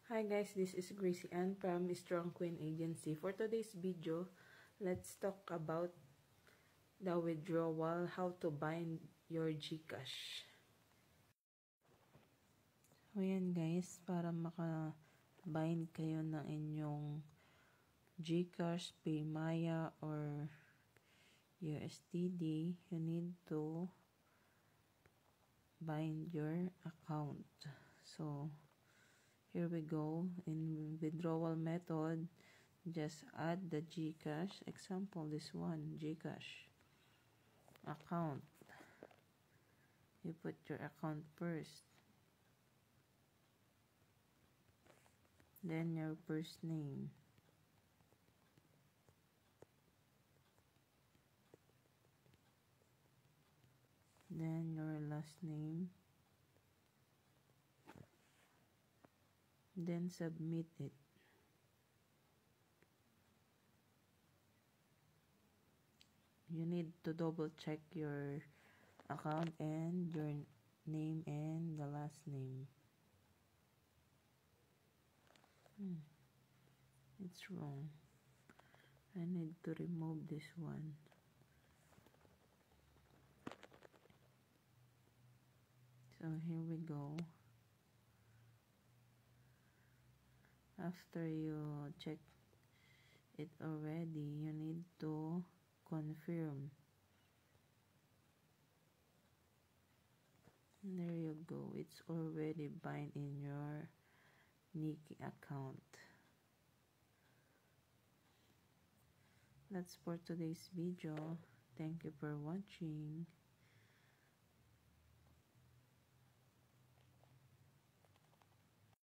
Hi guys, this is Gracie Ann from Strong Queen Agency. For today's video, let's talk about the withdrawal, how to bind your GCash. So yan guys, para maka-bind kayo ng inyong GCash, PayMaya, or USDD, you need to bind your account. So here we go. In withdrawal method, just add the GCash. Example, this one, GCash account. You put your account first. Then your first name. Then your last name. Then submit it. You need to double check your account and your name and the last name. It's wrong. I need to remove this one. So here we go. After you check it already, you need to confirm. There you go. It's already bind in your Nikki account. That's for today's video. Thank you for watching.